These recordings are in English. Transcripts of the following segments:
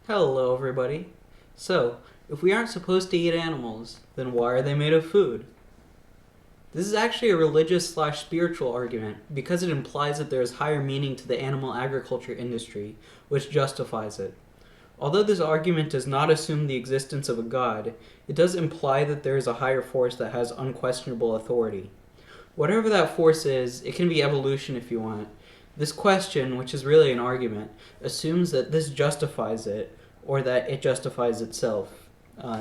Hello, everybody. So, if we aren't supposed to eat animals, then why are they made of food? This is actually a religious/spiritual argument because it implies that there is higher meaning to the animal agriculture industry, which justifies it. Although this argument does not assume the existence of a god, it does imply that there is a higher force that has unquestionable authority. Whatever that force is, it can be evolution if you want. This question, which is really an argument, assumes that this justifies it, or that it justifies itself,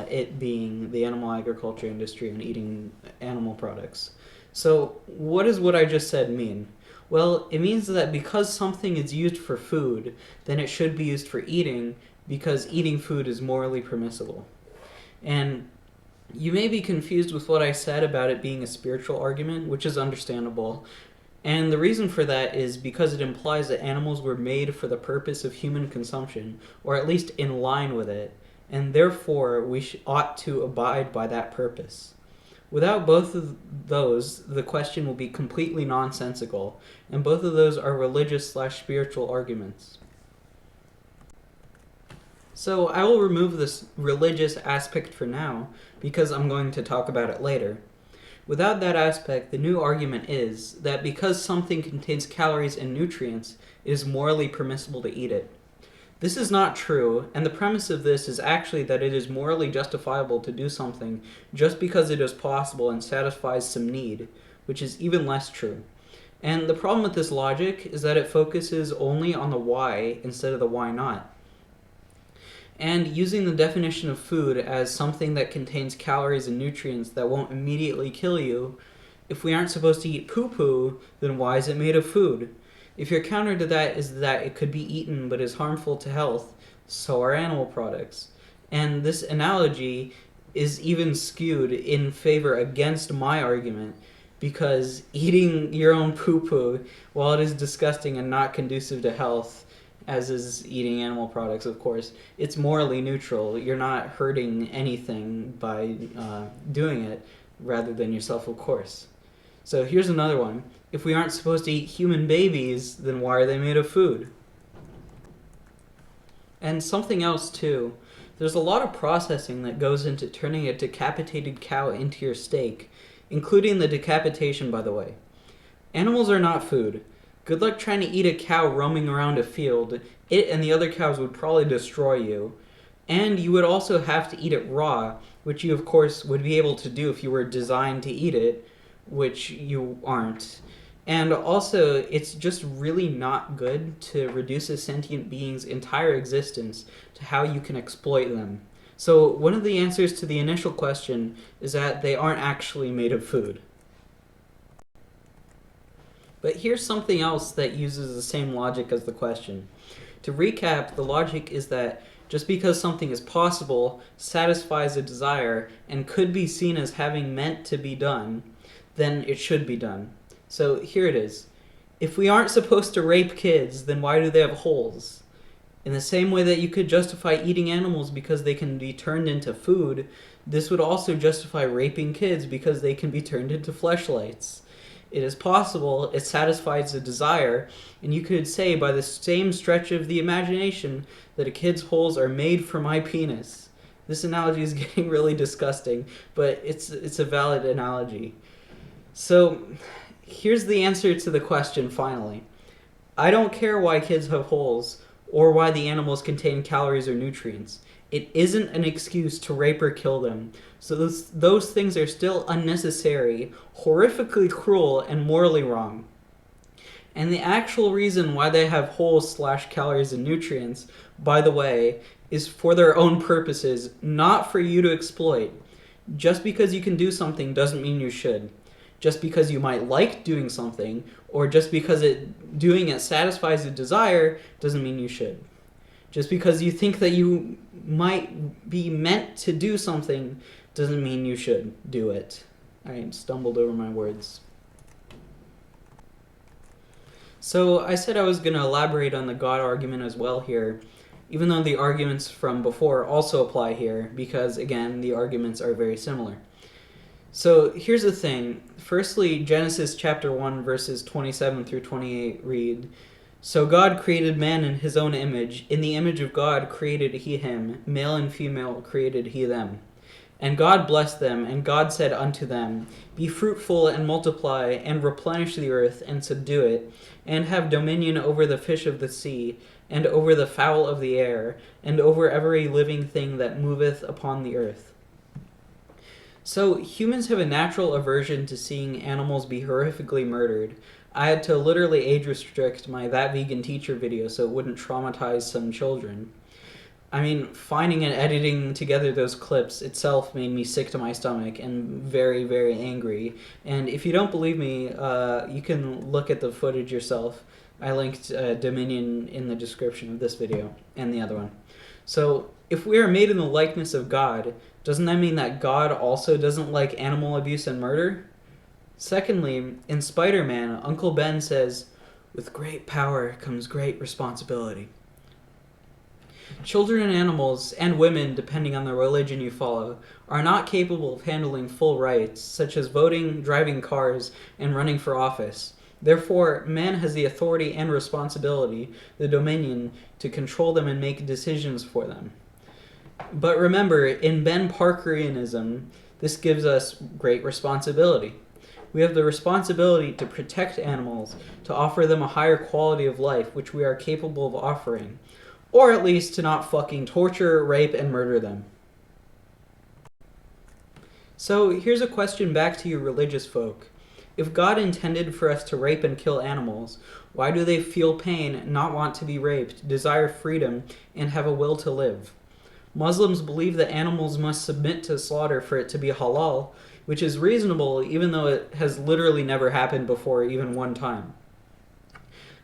it being the animal agriculture industry and eating animal products. So, what does what I just said mean? Well, it means that because something is used for food, then it should be used for eating, because eating food is morally permissible. And you may be confused with what I said about it being a spiritual argument, which is understandable. And the reason for that is because it implies that animals were made for the purpose of human consumption, or at least in line with it, and therefore we ought to abide by that purpose. Without both of those, the question will be completely nonsensical, and both of those are religious/spiritual arguments. So I will remove this religious aspect for now, because I'm going to talk about it later. Without that aspect, the new argument is that because something contains calories and nutrients, it is morally permissible to eat it. This is not true, and the premise of this is actually that it is morally justifiable to do something just because it is possible and satisfies some need, which is even less true. And the problem with this logic is that it focuses only on the why instead of the why not. And using the definition of food as something that contains calories and nutrients that won't immediately kill you, if we aren't supposed to eat poo-poo, then why is it made of food? If your counter to that is that it could be eaten but is harmful to health, so are animal products. And this analogy is even skewed in favor against my argument, because eating your own poo-poo, while it is disgusting and not conducive to health, as is eating animal products, of course, it's morally neutral. You're not hurting anything by doing it, rather than yourself, of course. So here's another one. If we aren't supposed to eat human babies, then why are they made of food? And something else, too. There's a lot of processing that goes into turning a decapitated cow into your steak, including the decapitation, by the way. Animals are not food. Good luck trying to eat a cow roaming around a field. It and the other cows would probably destroy you. And you would also have to eat it raw, which you, of course, would be able to do if you were designed to eat it, which you aren't. And also, it's just really not good to reduce a sentient being's entire existence to how you can exploit them. So one of the answers to the initial question is that they aren't actually made of food. But here's something else that uses the same logic as the question. To recap, the logic is that just because something is possible, satisfies a desire, and could be seen as having meant to be done, then it should be done. So here it is. If we aren't supposed to rape kids, then why do they have holes? In the same way that you could justify eating animals because they can be turned into food, this would also justify raping kids because they can be turned into fleshlights. It is possible, it satisfies a desire, and you could say by the same stretch of the imagination that a kid's holes are made for my penis. This analogy is getting really disgusting, but it's a valid analogy. So here's the answer to the question finally. I don't care why kids have holes, or why the animals contain calories or nutrients. It isn't an excuse to rape or kill them. So those things are still unnecessary, horrifically cruel, and morally wrong. And the actual reason why they have holes/calories and nutrients, by the way, is for their own purposes, not for you to exploit. Just because you can do something doesn't mean you should. Just because you might like doing something, or just because doing it satisfies a desire, doesn't mean you should. Just because you think that you might be meant to do something doesn't mean you should do it. I stumbled over my words. So I said I was going to elaborate on the God argument as well here, even though the arguments from before also apply here, because again, the arguments are very similar. So here's the thing. Firstly, Genesis chapter 1 verses 27 through 28 read, So God created man in his own image. In the image of God created he him. Male and female created he them. And God blessed them, and God said unto them, Be fruitful and multiply, and replenish the earth, and subdue it, and have dominion over the fish of the sea, and over the fowl of the air, and over every living thing that moveth upon the earth. So humans have a natural aversion to seeing animals be horrifically murdered. I had to literally age restrict my That Vegan Teacher video so it wouldn't traumatize some children. I mean, finding and editing together those clips itself made me sick to my stomach and very, very angry. And if you don't believe me, you can look at the footage yourself. I linked Dominion in the description of this video and the other one. So, if we are made in the likeness of God, doesn't that mean that God also doesn't like animal abuse and murder? Secondly, in Spider-Man, Uncle Ben says, With great power comes great responsibility. Children and animals, and women, depending on the religion you follow, are not capable of handling full rights, such as voting, driving cars, and running for office. Therefore, man has the authority and responsibility, the dominion, to control them and make decisions for them. But remember, in Ben Parkerianism, this gives us great responsibility. We have the responsibility to protect animals, to offer them a higher quality of life, which we are capable of offering. Or at least to not fucking torture, rape, and murder them. So here's a question back to you religious folk. If God intended for us to rape and kill animals, why do they feel pain, not want to be raped, desire freedom, and have a will to live? Muslims believe that animals must submit to slaughter for it to be halal, which is reasonable even though it has literally never happened before even one time.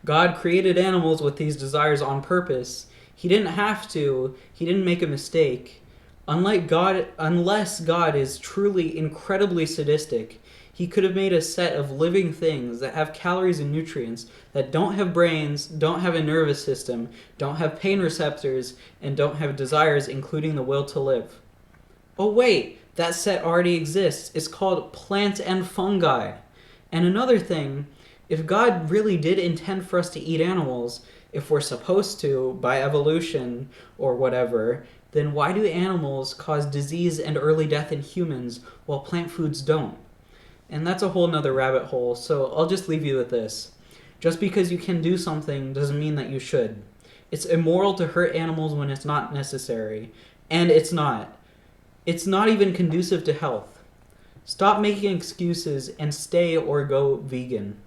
God created animals with these desires on purpose. He didn't have to. He didn't make a mistake. Unless God is truly incredibly sadistic, he could have made a set of living things that have calories and nutrients, that don't have brains, don't have a nervous system, don't have pain receptors, and don't have desires, including the will to live. Oh wait, that set already exists. It's called plants and fungi. And another thing, if God really did intend for us to eat animals, if we're supposed to, by evolution or whatever, then why do animals cause disease and early death in humans while plant foods don't? And that's a whole nother rabbit hole, so I'll just leave you with this. Just because you can do something doesn't mean that you should. It's immoral to hurt animals when it's not necessary. And it's not. It's not even conducive to health. Stop making excuses and stay or go vegan.